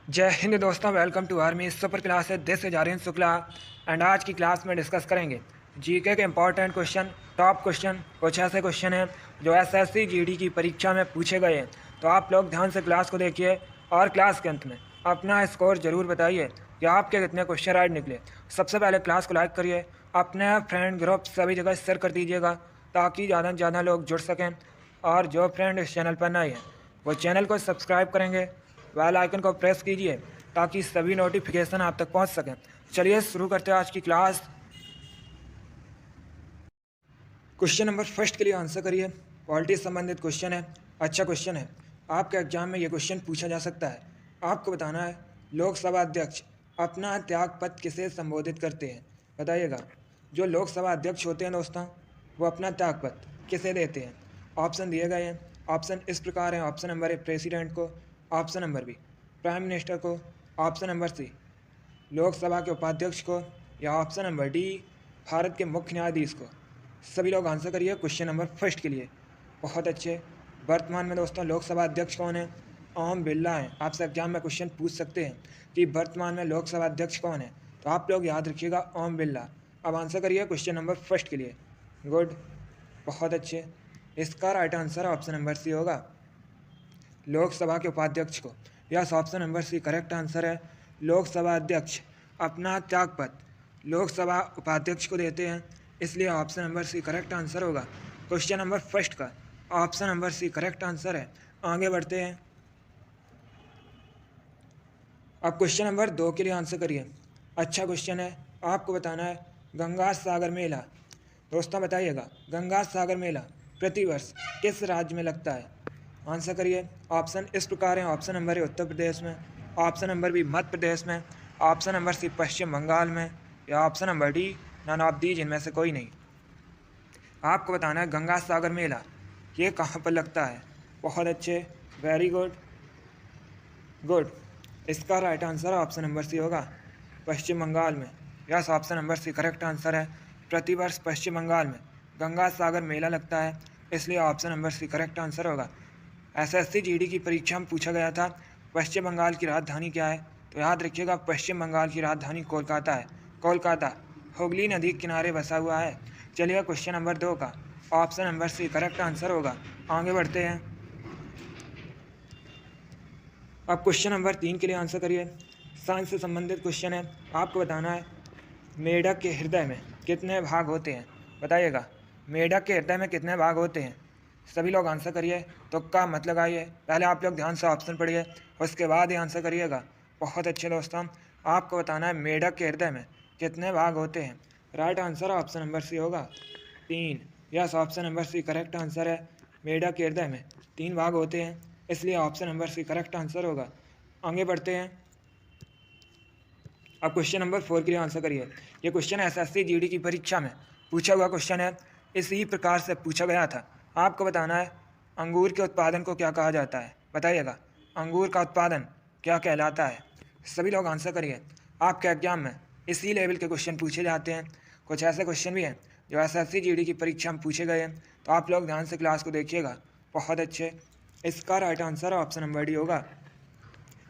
जय हिंद दोस्तों, welcome to army super class है। This is Aryan Shukla and आज की क्लास में डिस्कस करेंगे जीके के इंपॉर्टेंट क्वेश्चन, टॉप क्वेश्चन। कुछ ऐसे क्वेश्चन हैं जो एसएससी जीडी की परीक्षा में पूछे गए हैं, तो आप लोग ध्यान से क्लास को देखिए और क्लास के अंत में अपना स्कोर जरूर बताइए कि आपके कितने क्वेश्चन राइट निकले। सबसे पहले क्लास को लाइक करिए, अपने फ्रेंड ग्रुप सभी जगह शेयर कर दीजिएगा ताकि ज़्यादा से ज़्यादा लोग जुड़ सकें। और जो फ्रेंड इस चैनल पर नए हैं वो चैनल को सब्सक्राइब करेंगे, बेल आइकन को प्रेस कीजिए ताकि सभी नोटिफिकेशन आप तक पहुंच सकें। चलिए शुरू करते हैं आज की क्लास। क्वेश्चन नंबर फर्स्ट के लिए आंसर करिए। पॉलिटी से संबंधित क्वेश्चन है, अच्छा क्वेश्चन है। आपके एग्जाम में ये क्वेश्चन पूछा जा सकता है। आपको बताना है लोकसभा अध्यक्ष अपना त्यागपत्र किसे संबोधित करते हैं, बताइएगा। जो लोकसभा अध्यक्ष होते हैं दोस्तों, वो अपना त्यागपत्र किसे देते हैं। ऑप्शन दिए गए हैं। ऑप्शन इस प्रकार हैं। ऑप्शन नंबर ए प्रेसिडेंट को, option number B prime minister को, ऑप्शन नंबर सी लोकसभा के उपाध्यक्ष को, या ऑप्शन नंबर डी भारत के मुख्य न्यायाधीश को। सभी लोग आंसर करिए क्वेश्चन नंबर फर्स्ट के लिए। बहुत अच्छे। वर्तमान में दोस्तों लोकसभा अध्यक्ष कौन है? ओम बिरला हैं। आपसे एग्जाम में क्वेश्चन पूछ सकते हैं कि वर्तमान में लोकसभा अध्यक्ष कौन है, तो आप लोग याद रखिएगा ओम बिरला। अब आंसर करिए क्वेश्चन नंबर फर्स्ट के लिए। गुड, बहुत अच्छे। इसका right answer option number C होगा, लोकसभा के उपाध्यक्ष को। Yes, option number C correct answer है। लोकसभा अध्यक्ष अपना त्यागपत्र लोकसभा उपाध्यक्ष को देते हैं, इसलिए option number C correct answer होगा क्वेश्चन नंबर फर्स्ट का। Option number C correct answer है। आगे बढ़ते हैं। अब क्वेश्चन नंबर 2 के लिए आंसर करिए। अच्छा क्वेश्चन है। आपको बताना है गंगा सागर मेला। दोस्तों बताइएगा, गंगा सागर मेला प्रतिवर्ष किस राज्य में लगता है? आंसर करिए। ऑप्शन इस प्रकार हैं। ऑप्शन नंबर ए उत्तर प्रदेश में, option number B Madhya Pradesh में, option number C Paschim Bangal में, या option number D none of these, इनमें से कोई नहीं। आपको बताना है गंगा सागर मेला ये कहाँ पर लगता है। बहुत अच्छे, वेरी गुड, गुड। इसका right answer option number C होगा, पश्चिम बंगाल में। Yes, option number C correct answer है। प्रतिवर्ष पश्चिम बंगाल में गंगा सागर मेला लगता है, इसलिए option number C correct answer होगा। एसएससी जीडी की परीक्षा में पूछा गया था पश्चिम बंगाल की राजधानी क्या है, तो याद रखिएगा पश्चिम बंगाल की राजधानी कोलकाता है। कोलकाता हुगली नदी के किनारे बसा हुआ है। चलिए क्वेश्चन नंबर 2 का option number C correct answer होगा। आगे बढ़ते हैं। अब क्वेश्चन नंबर 3 के लिए आंसर करिए। साइंस से संबंधित क्वेश्चन है। आपको बताना है मेढक के हृदय में कितने भाग होते हैं, बताइएगा। मेढक के हृदय में कितने भाग होते हैं? सभी लोग आंसर करिए, तुक्का मत लगाइए। पहले आप लोग ध्यान से ऑप्शन पढ़िए, उसके बाद ही आंसर करिएगा। बहुत अच्छे दोस्तों, आपको बताना है मेढक के हृदय में कितने भाग होते हैं। Right answer option number C होगा, 3। Yes, option number C correct answer है। मेढक के हृदय में 3 भाग होते हैं, इसलिए option number C correct answer होगा। आगे बढ़ते हैं। अब क्वेश्चन नंबर 4 के लिए आंसर करिए। ये क्वेश्चन एसएससी जीडी की परीक्षा में पूछा हुआ क्वेश्चन है। इसी प्रकार से पूछा गया था। आपको बताना है अंगूर के उत्पादन को क्या कहा जाता है, बताइएगा। अंगूर का उत्पादन क्या कहलाता है? सभी लोग आंसर करिए। आपके एग्जाम में इसी लेवल के क्वेश्चन पूछे जाते हैं। कुछ ऐसे क्वेश्चन भी हैं जो एसएससी जीडी की परीक्षा में पूछे गए हैं, तो आप लोग ध्यान से क्लास को देखिएगा। बहुत अच्छे। इसका right answer option number D होगा,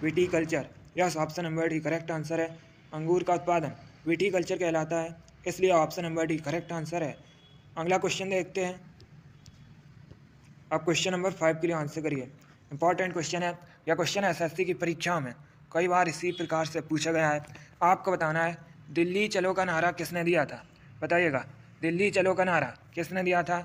viticulture. Yes, option number D correct answer है। अंगूर का उत्पादन विटीकल्चर कहलाता है, इसलिए option number D correct answer है। अगला क्वेश्चन देखते हैं। अब क्वेश्चन नंबर 5 के लिए आंसर करिए। इंपॉर्टेंट क्वेश्चन है। यह क्वेश्चन एसएससी की परीक्षा में कई बार इसी प्रकार से पूछा गया है। आपको बताना है दिल्ली चलो का नारा किसने दिया था, बताइएगा। दिल्ली चलो का नारा किसने दिया था?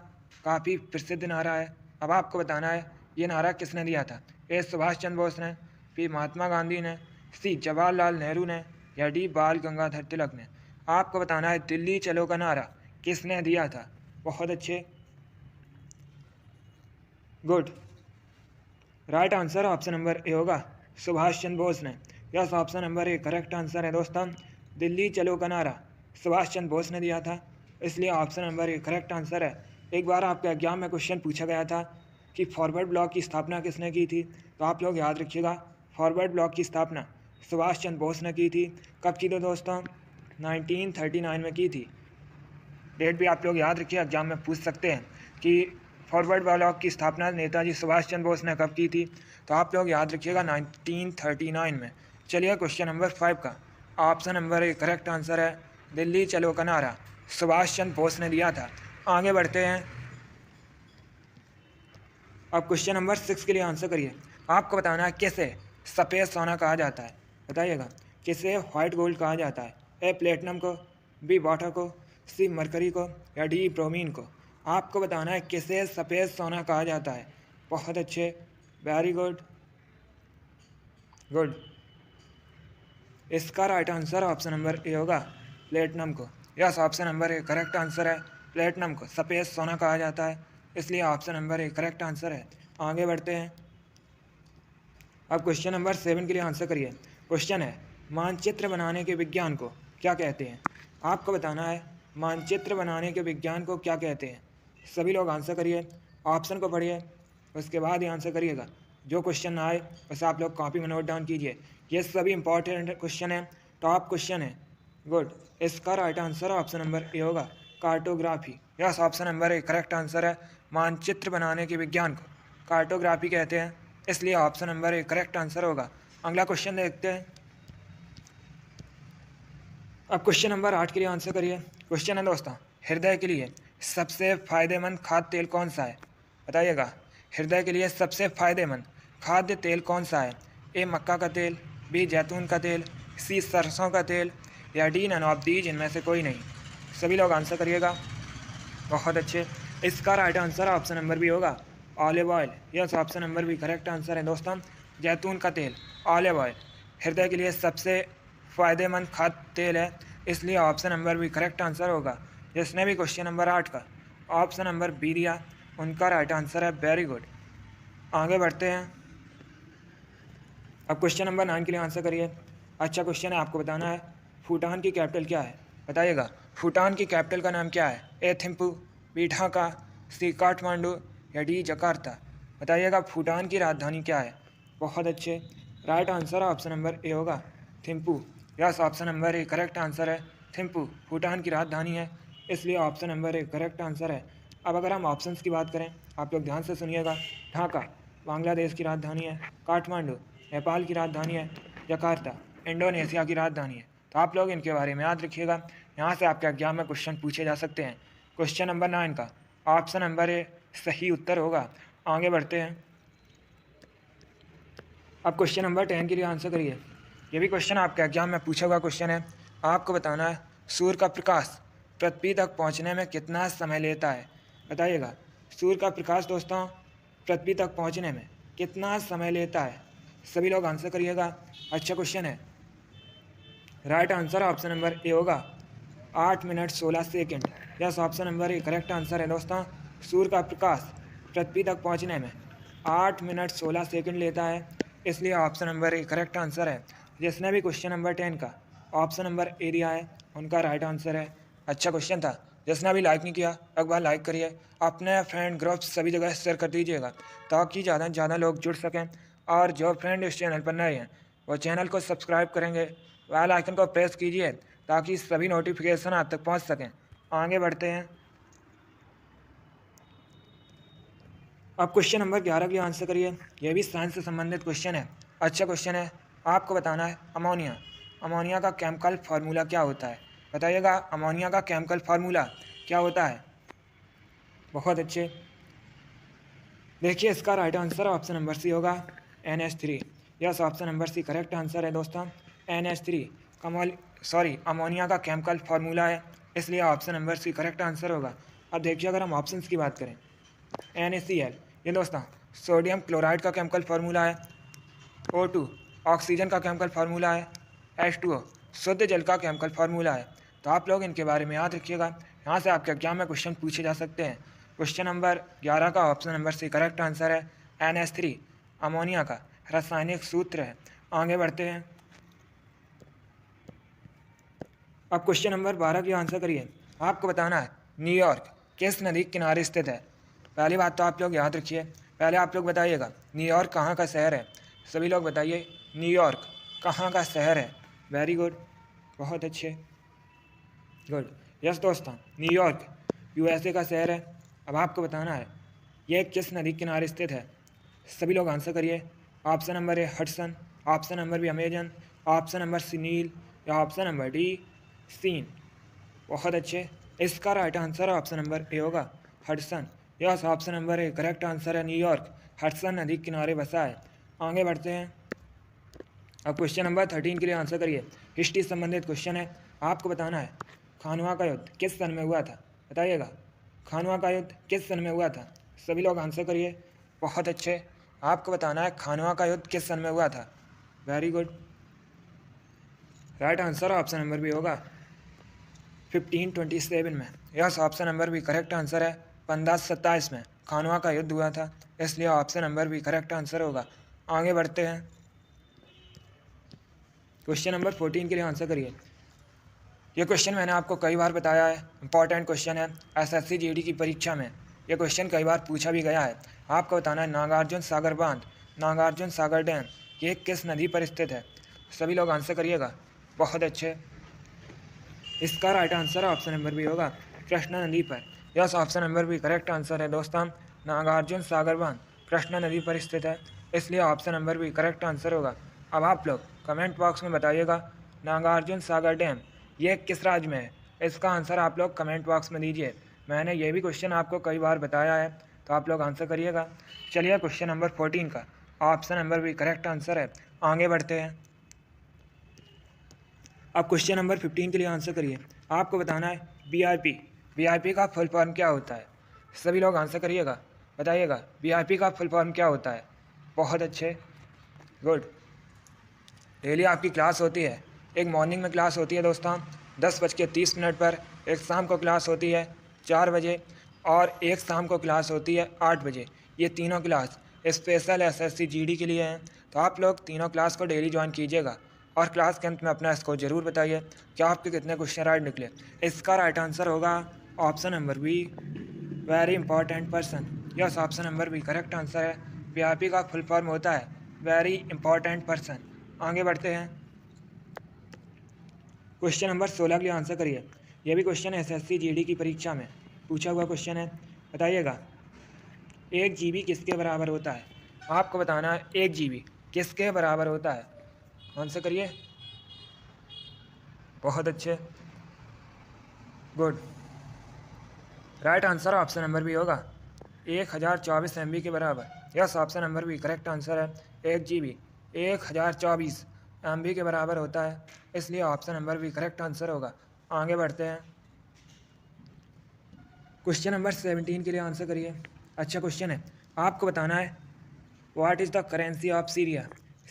काफ़ी प्रसिद्ध नारा है। अब आपको बताना है ये नारा किसने दिया था। ए सुभाष चंद्र बोस ने, बी महात्मा गांधी ने, सी जवाहरलाल नेहरू ने, या डी बाल गंगाधर तिलक ने। आपको बताना है दिल्ली चलो का नारा किसने दिया था। बहुत अच्छे, good. Right answer option number A होगा, सुभाष चंद्र बोस ने। Yes, option number A correct answer है दोस्तों। दिल्ली चलो का नारा सुभाष चंद्र बोस ने दिया था, इसलिए option number A correct answer है। एक बार आपके एग्जाम में क्वेश्चन पूछा गया था कि फॉरवर्ड ब्लॉक की स्थापना किसने की थी, तो आप लोग याद रखिएगा फॉरवर्ड ब्लॉक की स्थापना सुभाष चंद्र बोस ने की थी। कब की थी दोस्तों? 1939 में की थी। डेट भी आप लोग याद रखिए, एग्जाम में पूछ सकते हैं कि फॉरवर्ड ब्लॉक की स्थापना नेताजी सुभाष चंद्र बोस ने कब की थी, तो आप लोग याद रखिएगा 1939 में। चलिए क्वेश्चन नंबर 5 का option number A correct answer है दिल्ली चलो का नारा सुभाष चंद्र बोस ने दिया था। आगे बढ़ते हैं। अब क्वेश्चन नंबर 6 के लिए आंसर करिए। आपको बताना है किसे सफ़ेद सोना कहा जाता है, बताइएगा। किसे वाइट गोल्ड कहा जाता है? ए प्लेटिनम को, बी वाटर को, सी मरकरी को या डी ब्रोमीन को? आपको बताना है किसे सफ़ेद सोना कहा जाता है। बहुत अच्छे, वेरी गुड गुड। इसका right answer option number A होगा प्लेटिनम को। Yes, option number A correct answer है। प्लेटिनम को सफ़ेद सोना कहा जाता है, इसलिए option number A correct answer है। आगे बढ़ते हैं। अब क्वेश्चन नंबर 7 के लिए आंसर करिए। क्वेश्चन है मानचित्र बनाने के विज्ञान को क्या कहते हैं? आपको बताना है मानचित्र बनाने के विज्ञान को क्या कहते हैं। सभी लोग आंसर करिए, ऑप्शन को पढ़िए, उसके बाद ही आंसर करिएगा। जो क्वेश्चन ना आए बस आप लोग कॉपी में नोट डाउन कीजिए। ये सभी इंपॉर्टेंट क्वेश्चन है, टॉप क्वेश्चन है। गुड। इसका right answer option number A होगा cartography. Yes, option number A correct answer है। मानचित्र बनाने के विज्ञान को कार्टोग्राफी कहते हैं, इसलिए option number A correct answer होगा। अगला क्वेश्चन देखते हैं। अब क्वेश्चन नंबर 8 के लिए आंसर करिए। क्वेश्चन है दोस्तों, हृदय के लिए सबसे फायदेमंद खाद्य तेल कौन सा है? बताइएगा। हृदय के लिए सबसे फायदेमंद खाद्य तेल कौन सा है? ए मक्का का तेल, बी जैतून का तेल, सी सरसों का तेल या डी नन ऑफ दीज इनमें से कोई नहीं। सभी लोग आंसर करिएगा। बहुत अच्छे। इसका right answer option number B होगा olive oil. Yes, option number B correct answer है दोस्तों, जैतून का तेल, ऑलिव ऑयल हृदय के लिए सबसे फ़ायदेमंद खाद्य तेल है, इसलिए option number B correct answer होगा। जिसने भी क्वेश्चन नंबर 8 का ऑप्शन नंबर बी दिया उनका राइट आंसर है। Very good. आगे बढ़ते हैं। अब क्वेश्चन नंबर 9 के लिए आंसर करिए। अच्छा क्वेश्चन है, आपको बताना है भूटान की कैपिटल क्या है? बताइएगा। भूटान की कैपिटल का नाम क्या है? ए थिम्पू, बी ढाका, सी काठमांडू या डी जकार्ता? बताइएगा भूटान की राजधानी क्या है। बहुत अच्छे। Right answer option number A होगा Thimphu. Yes, option number A correct answer है। थिम्पू भूटान की राजधानी है, इसलिए option number A correct answer है। अब अगर हम ऑप्शंस की बात करें, आप लोग ध्यान से सुनिएगा। ढाका बांग्लादेश की राजधानी है, काठमांडू नेपाल की राजधानी है, जकार्ता इंडोनेशिया की राजधानी है। तो आप लोग इनके बारे में याद रखिएगा, यहाँ से आपके एग्जाम में क्वेश्चन पूछे जा सकते हैं। क्वेश्चन नंबर 9 का ऑप्शन नंबर ए सही उत्तर होगा। आगे बढ़ते हैं। अब क्वेश्चन नंबर 10 के लिए आंसर करिए। ये भी क्वेश्चन आपके एग्जाम में पूछा हुआ क्वेश्चन है। आपको बताना है सूर्य का प्रकाश पृथ्वी तक पहुंचने में कितना समय लेता है? बताइएगा। सूर्य का प्रकाश दोस्तों पृथ्वी तक पहुंचने में कितना समय लेता है? सभी लोग आंसर करिएगा। अच्छा क्वेश्चन है। Right answer option number A होगा 8 minute 16 second. Yes, option number A correct answer है दोस्तों। सूर्य का प्रकाश पृथ्वी तक पहुंचने में 8 मिनट 16 सेकेंड लेता है, इसलिए option number A correct answer है। जिसने भी क्वेश्चन नंबर 10 का ऑप्शन नंबर ए दिया है उनका राइट आंसर है। अच्छा क्वेश्चन था। जिसने अभी लाइक नहीं किया एक बार लाइक करिए, अपने फ्रेंड ग्रुप सभी जगह शेयर कर दीजिएगा ताकि ज़्यादा से ज़्यादा लोग जुड़ सकें। और जो फ्रेंड इस चैनल पर नए हैं वो चैनल को सब्सक्राइब करेंगे, बेल आइकन को प्रेस कीजिए ताकि सभी नोटिफिकेशन आप तक पहुँच सकें। आगे बढ़ते हैं। अब क्वेश्चन नंबर 11 की आंसर करिए। यह भी साइंस से संबंधित क्वेश्चन है। अच्छा क्वेश्चन है। आपको बताना है अमोनिया, अमोनिया का केमिकल फार्मूला क्या होता है? बताइएगा अमोनिया का केमिकल फार्मूला क्या होता है। बहुत अच्छे। देखिए इसका right answer option number C होगा NH3। Yes, option number C correct answer है दोस्तों। NH3 अमोनिया का केमिकल फार्मूला है, इसलिए option number C correct answer होगा। अब देखिए अगर हम ऑप्शंस की बात करें, NaCl ये दोस्तों सोडियम क्लोराइड का केमिकल फार्मूला है। O2 ऑक्सीजन का केमिकल फार्मूला है। H2O शुद्ध जल का केमिकल फार्मूला है। तो आप लोग इनके बारे में याद रखिएगा, यहाँ से आपके एग्जाम में क्वेश्चन पूछे जा सकते हैं। क्वेश्चन नंबर 11 का option number C correct answer है। NH3 अमोनिया का रासायनिक सूत्र है। आगे बढ़ते हैं। अब क्वेश्चन नंबर 12 की आंसर करिए। आपको बताना है न्यूयॉर्क किस नदी के किनारे स्थित है? पहली बात तो आप लोग याद रखिए, पहले आप लोग बताइएगा न्यूयॉर्क कहाँ का शहर है। सभी लोग बताइए न्यूयॉर्क कहाँ का शहर है। वेरी गुड, बहुत अच्छे, गुड। यस दोस्तों, न्यूयॉर्क USA का शहर है। अब आपको बताना है यह किस नदी के किनारे स्थित है। सभी लोग आंसर करिए। Option number A Hudson, option number B Amazon, option number C नील या ऑप्शन नंबर डी सीन। बहुत अच्छे। इसका right answer option number A होगा Hudson. Yes, option number A correct answer है। न्यूयॉर्क हडसन नदी के किनारे बसा है। आगे बढ़ते हैं। अब क्वेश्चन नंबर 13 के लिए आंसर करिए। हिस्ट्री संबंधित क्वेश्चन है। आपको बताना है खानवा का युद्ध किस सन में हुआ था, बताइएगा। खानवा का युद्ध किस सन में हुआ था? सभी लोग आंसर करिए। बहुत अच्छे। आपको बताना है खानवा का युद्ध किस सन में हुआ था। Very good. Right answer option number भी होगा 1527 में। यस, ऑप्शन नंबर भी करेक्ट आंसर है। 1527 में खानवा का युद्ध हुआ था, इसलिए ऑप्शन नंबर भी करेक्ट आंसर होगा। आगे बढ़ते हैं। क्वेश्चन नंबर 14 के लिए आंसर करिए। ये क्वेश्चन मैंने आपको कई बार बताया है, इंपॉर्टेंट क्वेश्चन है एसएससी जीडी की परीक्षा में। ये क्वेश्चन कई बार पूछा भी गया है। आपको बताना है नागार्जुन सागर बांध, नागार्जुन सागर डैम, ये किस नदी पर स्थित है? सभी लोग आंसर करिएगा। बहुत अच्छे। इसका राइट आंसर ऑप्शन नंबर भी होगा कृष्णा नदी पर। यस, ऑप्शन नंबर भी करेक्ट आंसर है दोस्तों। नागार्जुन सागर बांध कृष्णा नदी पर स्थित है, इसलिए ऑप्शन नंबर भी करेक्ट आंसर होगा। अब आप लोग कमेंट बॉक्स में बताइएगा नागार्जुन सागर डैम ये किस राज्य में है? इसका आंसर आप लोग कमेंट बॉक्स में दीजिए। मैंने ये भी क्वेश्चन आपको कई बार बताया है, तो आप लोग आंसर करिएगा। चलिए क्वेश्चन नंबर 14 का ऑप्शन नंबर भी करेक्ट आंसर है। आगे बढ़ते हैं। अब क्वेश्चन नंबर 15 के लिए आंसर करिए। आपको बताना है वीआईपी, वीआईपी का फुल फॉर्म क्या होता है? सभी लोग आंसर करिएगा, बताइएगा वीआईपी का फुल फॉर्म क्या होता है। बहुत अच्छे, गुड। डेली आपकी क्लास होती है। एक मॉर्निंग में क्लास होती है दोस्तों 10:30 पर, एक शाम को क्लास होती है 4 बजे, और एक शाम को क्लास होती है 8 बजे। ये तीनों क्लास स्पेशल एसएससी जीडी के लिए हैं, तो आप लोग तीनों क्लास को डेली ज्वाइन कीजिएगा। और क्लास के अंत में अपना स्कोर जरूर बताइए कि आपके कितने क्वेश्चन राइट निकले। इसका राइट आंसर होगा option number B very important person. Yes, option number B correct answer है। वीआईपी का फुल फॉर्म होता है वेरी इंपॉर्टेंट पर्सन। आगे बढ़ते हैं। क्वेश्चन नंबर 16 के लिए आंसर करिए। यह भी क्वेश्चन एसएससी जीडी की परीक्षा में पूछा हुआ क्वेश्चन है। बताइएगा 1 जीबी किसके बराबर होता है? आपको बताना है 1 जीबी किसके बराबर होता है। आंसर करिए। बहुत अच्छे, good. Right answer option number भी होगा 1024 MB के बराबर। यस, ऑप्शन नंबर भी करेक्ट आंसर है। 1 GB 1024 MB के बराबर होता है, इसलिए ऑप्शन नंबर भी करेक्ट आंसर होगा। आगे बढ़ते हैं। क्वेश्चन नंबर 17 के लिए आंसर करिए। अच्छा क्वेश्चन है। आपको बताना है what is the currency of Syria.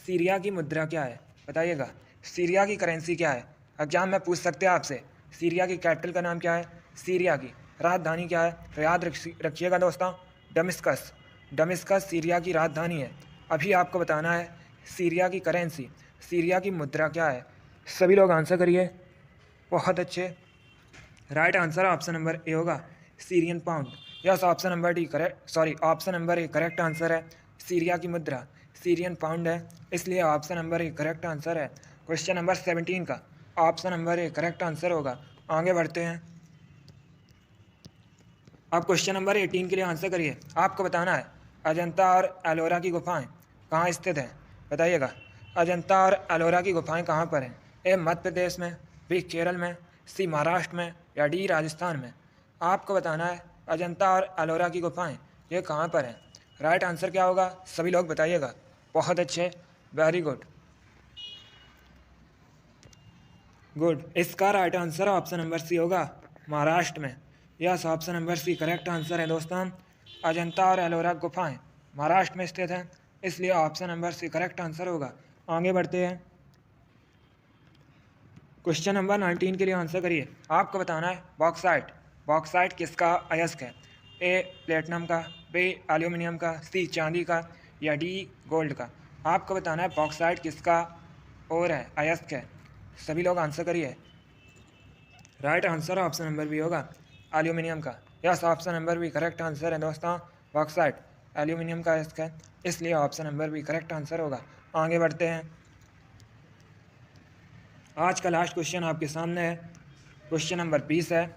Syria की मुद्रा क्या है? बताइएगा सीरिया की करेंसी क्या है। एग्जाम में पूछ सकते हैं आपसे सीरिया की कैपिटल का नाम क्या है, सीरिया की राजधानी क्या है। तो याद रखिएगा दोस्तों दमिश्कस, दमिश्कस सीरिया की राजधानी है। अभी आपको बताना है सीरिया की करेंसी, सीरिया की मुद्रा क्या है। सभी लोग आंसर करिए। बहुत अच्छे। Right answer option number A होगा Syrian pound. Yes, option number D correct option number A correct answer है। सीरिया की मुद्रा सीरियन पाउंड है, इसलिए option number A correct answer है। क्वेश्चन नंबर 17 का option number A correct answer होगा। आगे बढ़ते हैं। अब क्वेश्चन नंबर 18 के लिए आंसर करिए। आपको बताना है अजंता और एलोरा की गुफाएं कहाँ स्थित हैं। बताइएगा अजंता और एलोरा की गुफाएं कहाँ पर हैं? ए मध्य प्रदेश में, बी केरल में, सी महाराष्ट्र में, या डी राजस्थान में। आपको बताना है अजंता और एलोरा की गुफाएं ये कहाँ पर हैं। राइट आंसर क्या होगा सभी लोग बताइएगा। बहुत अच्छे, वेरी गुड, गुड। इसका right answer option number C होगा महाराष्ट्र में। Yes, option number C correct answer है दोस्तों। अजंता और एलोरा गुफाएं महाराष्ट्र में स्थित हैं, इसलिए option number C correct answer होगा। आगे बढ़ते हैं। क्वेश्चन नंबर 19 के लिए आंसर करिए। आपको बताना है बॉक्साइट, बॉक्साइट किसका अयस्क है? ए प्लेटिनम का, बी एल्यूमिनियम का, सी चांदी का, या डी गोल्ड का। आपको बताना है बॉक्साइट किसका और है अयस्क है। सभी लोग आंसर करिए। राइट आंसर ऑप्शन नंबर भी होगा एल्यूमिनियम का। यस, ऑप्शन नंबर भी करेक्ट आंसर है दोस्तों। बॉक्साइट एल्यूमिनियम का अयस्क है, इसलिए ऑप्शन नंबर भी करेक्ट आंसर होगा। आगे बढ़ते हैं। आज का लास्ट क्वेश्चन आपके सामने है। क्वेश्चन नंबर 20 है।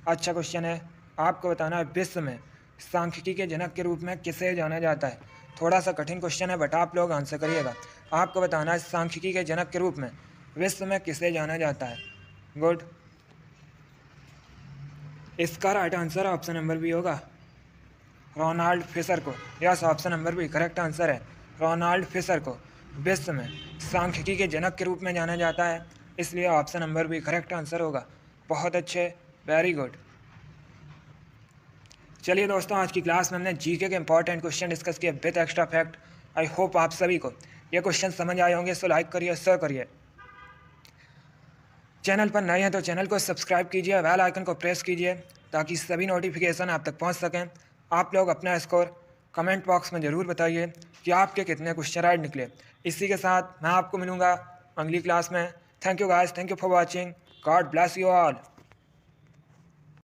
अच्छा क्वेश्चन है। आपको बताना है विश्व में सांख्यिकी के जनक के रूप में किसे जाना जाता है। थोड़ा सा कठिन क्वेश्चन है, बट आप लोग आंसर करिएगा। आपको बताना है सांख्यिकी के जनक के रूप में विश्व में किसे जाना जाता है? गुड। इसका right answer option number B होगा, रोनाल्ड फिशर को। Yes, option number B correct answer है, रोनाल्ड फिशर को विश्व में सांख्यिकी के जनक के रूप में जाना जाता है, इसलिए option number B correct answer होगा। बहुत अच्छे, वेरी गुड। चलिए दोस्तों, आज की क्लास में हमने जीके के इंपॉर्टेंट क्वेश्चन डिस्कस किए with extra fact. I hope आप सभी को ये क्वेश्चन समझ आए होंगे, सो लाइक करिए, शेयर करिए। चैनल पर नए हैं तो चैनल को सब्सक्राइब कीजिए, बेल आइकन को प्रेस कीजिए ताकि सभी नोटिफिकेशन आप तक पहुंच सकें। आप लोग अपना स्कोर कमेंट बॉक्स में ज़रूर बताइए कि आपके कितने क्वेश्चन राइट निकले। इसी के साथ मैं आपको मिलूँगा अगली क्लास में। Thank you guys, thank you for watching, God bless you all.